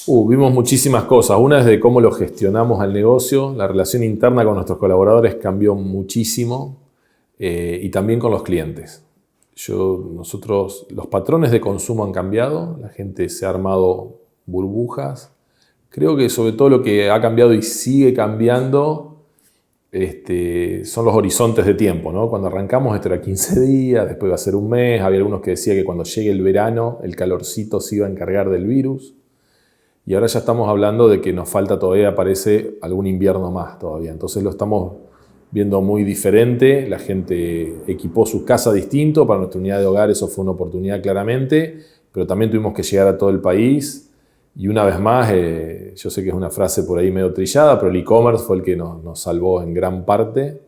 Vimos muchísimas cosas. Una es de cómo lo gestionamos al negocio. La relación interna con nuestros colaboradores cambió muchísimo y también con los clientes. Los patrones de consumo han cambiado, la gente se ha armado burbujas. Creo que sobre todo lo que ha cambiado y sigue cambiando son los horizontes de tiempo, ¿no? Cuando arrancamos esto era 15 días, después iba a ser un mes. Había algunos que decían que cuando llegue el verano el calorcito se iba a encargar del virus. Y ahora ya estamos hablando de que nos falta todavía, parece, algún invierno más todavía. Entonces lo estamos viendo muy diferente. La gente equipó su casa distinto. Para nuestra unidad de hogar eso fue una oportunidad claramente. Pero también tuvimos que llegar a todo el país. Y una vez más, yo sé que es una frase por ahí medio trillada, pero el e-commerce fue el que nos salvó en gran parte.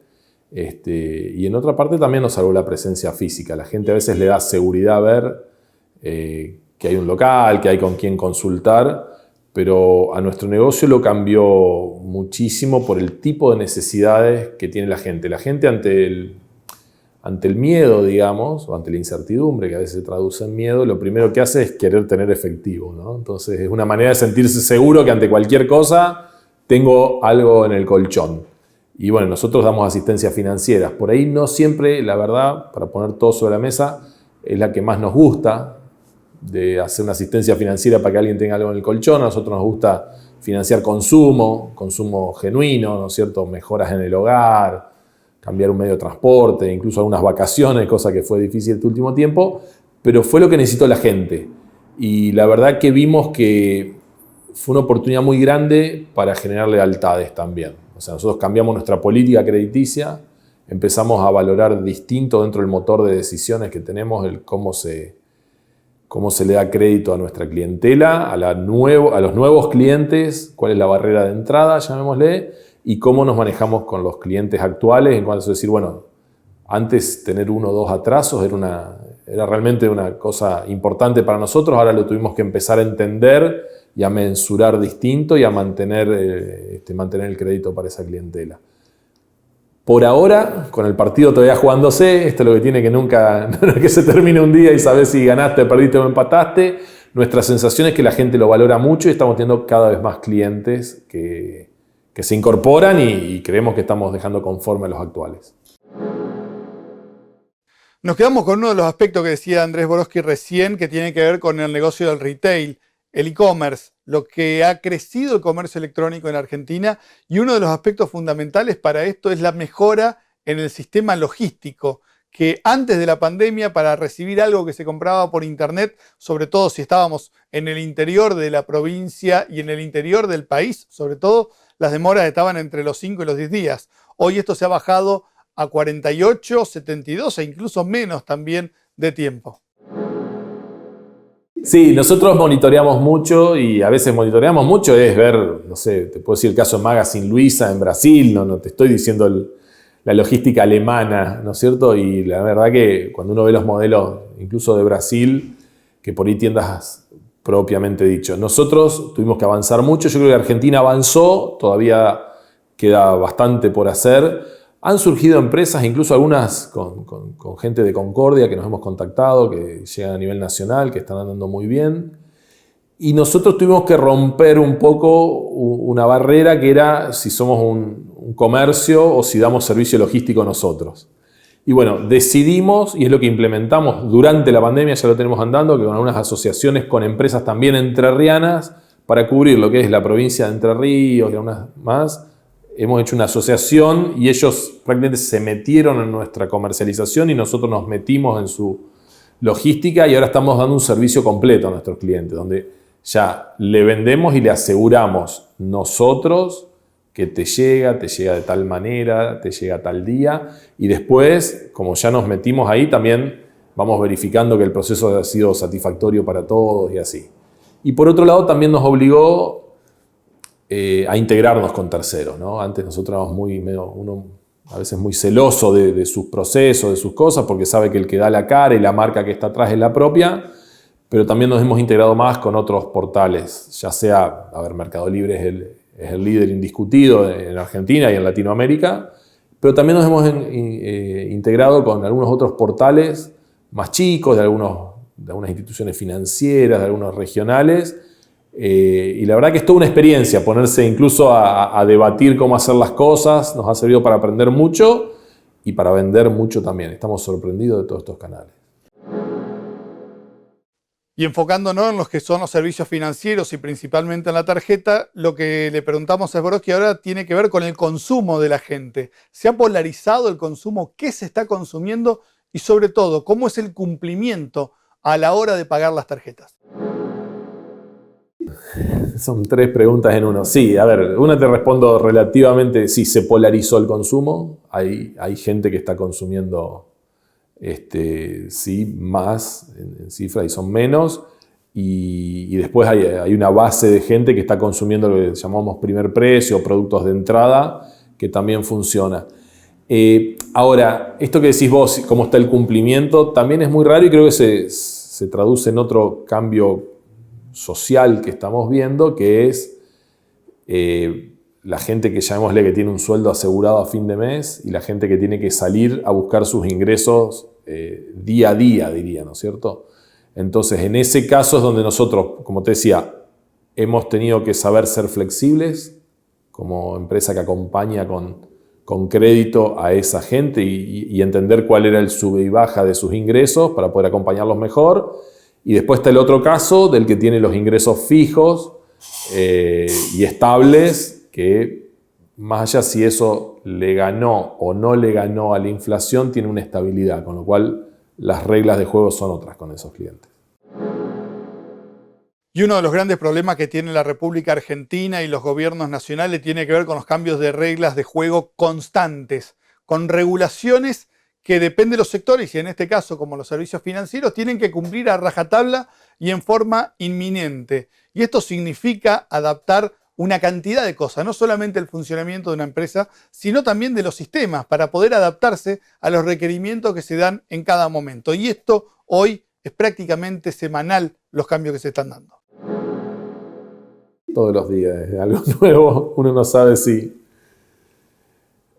Y en otra parte también nos salvó la presencia física. La gente a veces le da seguridad ver que hay un local, que hay con quién consultar. Pero a nuestro negocio lo cambió muchísimo por el tipo de necesidades que tiene la gente. La gente ante el miedo, digamos, o ante la incertidumbre, que a veces se traduce en miedo, lo primero que hace es querer tener efectivo, ¿no? Entonces es una manera de sentirse seguro que ante cualquier cosa tengo algo en el colchón. Y bueno, nosotros damos asistencia financiera. Por ahí no siempre, la verdad, para poner todo sobre la mesa, es la que más nos gusta, de hacer una asistencia financiera para que alguien tenga algo en el colchón. A nosotros nos gusta financiar consumo genuino, ¿no es cierto? Mejoras en el hogar, cambiar un medio de transporte, incluso algunas vacaciones, cosa que fue difícil este último tiempo, pero fue lo que necesitó la gente. Y la verdad que vimos que fue una oportunidad muy grande para generar lealtades también. O sea, nosotros cambiamos nuestra política crediticia, empezamos a valorar distinto dentro del motor de decisiones que tenemos el cómo se le da crédito a nuestra clientela, a los nuevos clientes, cuál es la barrera de entrada, llamémosle, y cómo nos manejamos con los clientes actuales, en cuanto a decir, bueno, antes tener 1 o 2 atrasos era realmente una cosa importante para nosotros, ahora lo tuvimos que empezar a entender y a mensurar distinto y a mantener el crédito para esa clientela. Por ahora, con el partido todavía jugándose, esto es lo que tiene que nunca, no es que se termine un día y sabes si ganaste, perdiste o empataste. Nuestra sensación es que la gente lo valora mucho y estamos teniendo cada vez más clientes que se incorporan y creemos que estamos dejando conforme a los actuales. Nos quedamos con uno de los aspectos que decía Andrés Borowski recién, que tiene que ver con el negocio del retail, el e-commerce, lo que ha crecido el comercio electrónico en Argentina, y uno de los aspectos fundamentales para esto es la mejora en el sistema logístico, que antes de la pandemia, para recibir algo que se compraba por internet, sobre todo si estábamos en el interior de la provincia y en el interior del país, sobre todo, las demoras estaban entre los 5 y los 10 días. Hoy esto se ha bajado a 48, 72 e incluso menos también de tiempo. Sí, nosotros monitoreamos mucho y a veces monitoreamos mucho es ver, no sé, te puedo decir el caso de Magazine Luiza en Brasil, no te estoy diciendo la logística alemana, ¿no es cierto? Y la verdad que cuando uno ve los modelos, incluso de Brasil, que por ahí tiendas propiamente dicho. Nosotros tuvimos que avanzar mucho, yo creo que Argentina avanzó, todavía queda bastante por hacer. Han surgido empresas, incluso algunas con gente de Concordia que nos hemos contactado, que llegan a nivel nacional, que están andando muy bien. Y nosotros tuvimos que romper un poco una barrera que era si somos un comercio o si damos servicio logístico nosotros. Y bueno, decidimos, y es lo que implementamos durante la pandemia, ya lo tenemos andando, que con algunas asociaciones con empresas también entrerrianas, para cubrir lo que es la provincia de Entre Ríos y algunas más, hemos hecho una asociación y ellos prácticamente se metieron en nuestra comercialización y nosotros nos metimos en su logística y ahora estamos dando un servicio completo a nuestros clientes, donde ya le vendemos y le aseguramos nosotros que te llega de tal manera, te llega tal día, y después, como ya nos metimos ahí, también vamos verificando que el proceso ha sido satisfactorio para todos y así. Y por otro lado, también nos obligó a integrarnos con terceros, ¿no? Antes nosotros éramos uno a veces muy celoso de sus procesos, de sus cosas, porque sabe que el que da la cara y la marca que está atrás es la propia, pero también nos hemos integrado más con otros portales, ya sea, Mercado Libre es el líder indiscutido en Argentina y en Latinoamérica, pero también nos hemos integrado con algunos otros portales más chicos, de algunas instituciones financieras, de algunos regionales, Y la verdad que es toda una experiencia, ponerse incluso a debatir cómo hacer las cosas, nos ha servido para aprender mucho y para vender mucho también. Estamos sorprendidos de todos estos canales. Y enfocándonos en los que son los servicios financieros y principalmente en la tarjeta, lo que le preguntamos a Swarovski ahora tiene que ver con el consumo de la gente. ¿Se ha polarizado el consumo? ¿Qué se está consumiendo? Y sobre todo, ¿cómo es el cumplimiento a la hora de pagar las tarjetas? Son 3 preguntas en uno. Sí, a ver, una te respondo relativamente, sí, se polarizó el consumo. Hay gente que está consumiendo sí, más en cifra y son menos. Y después hay una base de gente que está consumiendo lo que llamamos primer precio, productos de entrada, que también funciona. Ahora, esto que decís vos, cómo está el cumplimiento, también es muy raro y creo que se traduce en otro cambio social que estamos viendo, que es la gente que llamémosle que tiene un sueldo asegurado a fin de mes y la gente que tiene que salir a buscar sus ingresos día a día, diría, ¿no es cierto? Entonces, en ese caso es donde nosotros, como te decía, hemos tenido que saber ser flexibles como empresa que acompaña con crédito a esa gente y entender cuál era el sube y baja de sus ingresos para poder acompañarlos mejor. Y después está el otro caso del que tiene los ingresos fijos y estables, que más allá si eso le ganó o no le ganó a la inflación, tiene una estabilidad, con lo cual las reglas de juego son otras con esos clientes. Y uno de los grandes problemas que tiene la República Argentina y los gobiernos nacionales tiene que ver con los cambios de reglas de juego constantes, con regulaciones que dependen de los sectores y en este caso, como los servicios financieros, tienen que cumplir a rajatabla y en forma inminente. Y esto significa adaptar una cantidad de cosas, no solamente el funcionamiento de una empresa, sino también de los sistemas para poder adaptarse a los requerimientos que se dan en cada momento. Y esto hoy es prácticamente semanal los cambios que se están dando. Todos los días es algo nuevo, uno no sabe si...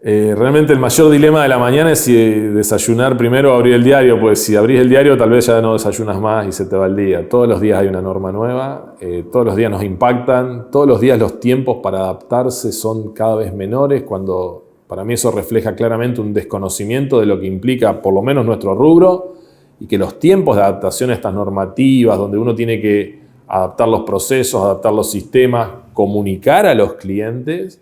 realmente el mayor dilema de la mañana es si desayunar primero o abrir el diario, pues si abrís el diario tal vez ya no desayunas más y se te va el día. Todos los días hay una norma nueva, todos los días nos impactan, todos los días los tiempos para adaptarse son cada vez menores, cuando para mí eso refleja claramente un desconocimiento de lo que implica por lo menos nuestro rubro y que los tiempos de adaptación a estas normativas, donde uno tiene que adaptar los procesos, adaptar los sistemas, comunicar a los clientes,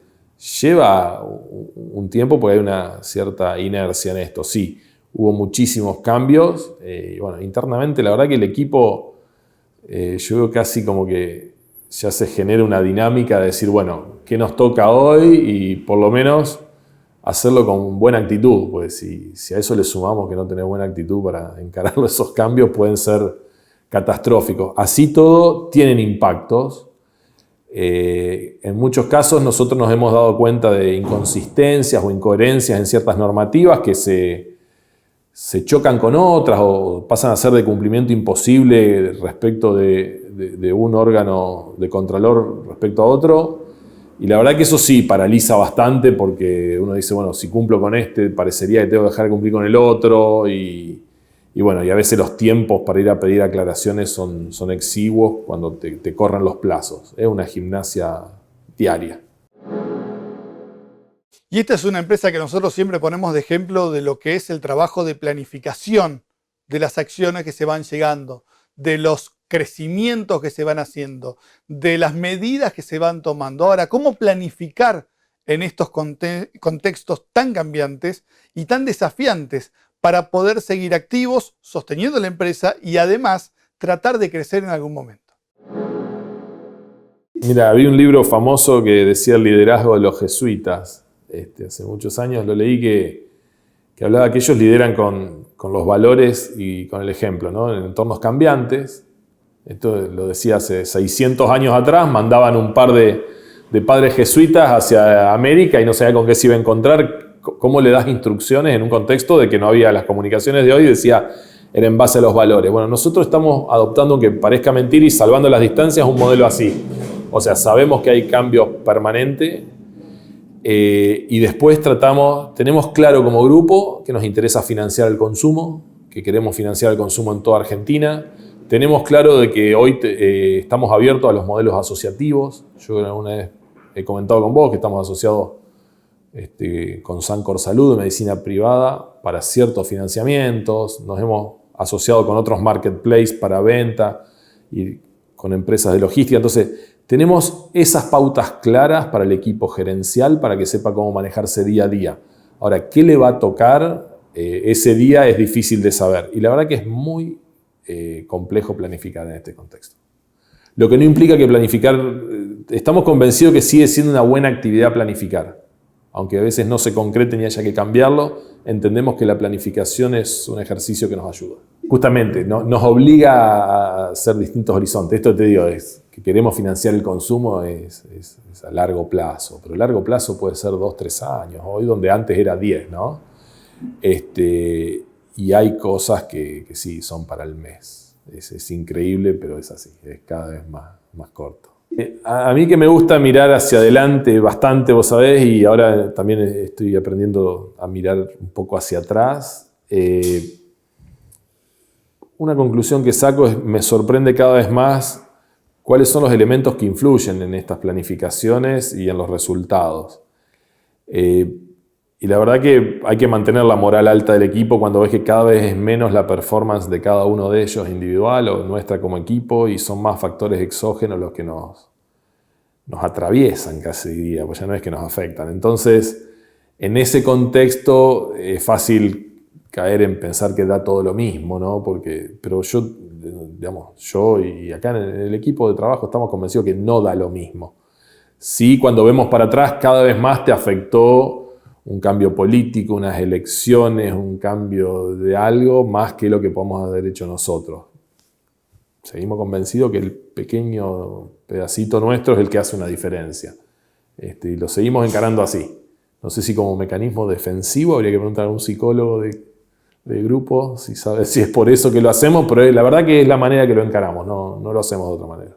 lleva un tiempo porque hay una cierta inercia en esto. Sí, hubo muchísimos cambios. Y bueno, internamente la verdad que el equipo, yo veo casi como que ya se genera una dinámica de decir, bueno, ¿qué nos toca hoy? Y por lo menos hacerlo con buena actitud. Pues si a eso le sumamos que no tenés buena actitud para encarar esos cambios, pueden ser catastróficos. Así todo, tienen impactos. En muchos casos nosotros nos hemos dado cuenta de inconsistencias o incoherencias en ciertas normativas que se chocan con otras o pasan a ser de cumplimiento imposible respecto de un órgano de contralor respecto a otro. Y la verdad que eso sí paraliza bastante porque uno dice, bueno, si cumplo con este, parecería que tengo que dejar de cumplir con el otro. Y bueno, y a veces los tiempos para ir a pedir aclaraciones son exiguos cuando te corren los plazos. Es una gimnasia diaria. Y esta es una empresa que nosotros siempre ponemos de ejemplo de lo que es el trabajo de planificación de las acciones que se van llegando, de los crecimientos que se van haciendo, de las medidas que se van tomando. Ahora, ¿cómo planificar en estos contextos tan cambiantes y tan desafiantes para poder seguir activos, sosteniendo la empresa y además tratar de crecer en algún momento? Mira, había un libro famoso que decía el liderazgo de los jesuitas. Hace muchos años lo leí que hablaba que ellos lideran con los valores y con el ejemplo, ¿no? En entornos cambiantes. Esto lo decía hace 600 años atrás, mandaban un par de padres jesuitas hacia América y no sabía con qué se iba a encontrar. ¿Cómo le das instrucciones en un contexto de que no había las comunicaciones de hoy? Decía, era en base a los valores. Bueno, nosotros estamos adoptando, aunque parezca mentir y salvando las distancias, un modelo así. O sea, sabemos que hay cambios permanentes y después tenemos claro como grupo que nos interesa financiar el consumo, que queremos financiar el consumo en toda Argentina, Tenemos claro de que hoy estamos abiertos a los modelos asociativos. Yo alguna vez he comentado con vos que estamos asociados con Sancor Salud, medicina privada, para ciertos financiamientos. Nos hemos asociado con otros marketplaces para venta y con empresas de logística. Entonces, tenemos esas pautas claras para el equipo gerencial para que sepa cómo manejarse día a día. Ahora, ¿qué le va a tocar ese día? Es difícil de saber. Y la verdad que es muy complejo planificar en este contexto. Lo que no implica que planificar, estamos convencidos que sigue siendo una buena actividad planificar. Aunque a veces no se concrete ni haya que cambiarlo, entendemos que la planificación es un ejercicio que nos ayuda. Justamente, nos obliga a hacer distintos horizontes. Esto te digo, es que queremos financiar el consumo es a largo plazo, pero largo plazo puede ser 2, 3 años, hoy donde antes era 10, ¿no? Y hay cosas que sí son para el mes. Es increíble, pero es así, es cada vez más corto. A mí que me gusta mirar hacia adelante bastante, vos sabés, y ahora también estoy aprendiendo a mirar un poco hacia atrás. Una conclusión que saco es, me sorprende cada vez más cuáles son los elementos que influyen en estas planificaciones y en los resultados. Y la verdad que hay que mantener la moral alta del equipo cuando ves que cada vez es menos la performance de cada uno de ellos individual o nuestra como equipo y son más factores exógenos los que nos atraviesan casi diría, pues ya no es que nos afectan. Entonces, en ese contexto es fácil caer en pensar que da todo lo mismo, ¿no? Pero yo y acá en el equipo de trabajo estamos convencidos que no da lo mismo. Sí, cuando vemos para atrás, cada vez más te afectó un cambio político, unas elecciones, un cambio de algo, más que lo que podemos haber hecho nosotros. Seguimos convencidos que el pequeño pedacito nuestro es el que hace una diferencia. Y lo seguimos encarando así. No sé si como mecanismo defensivo, habría que preguntar a un psicólogo de grupo si sabe si es por eso que lo hacemos, pero la verdad que es la manera que lo encaramos, no lo hacemos de otra manera.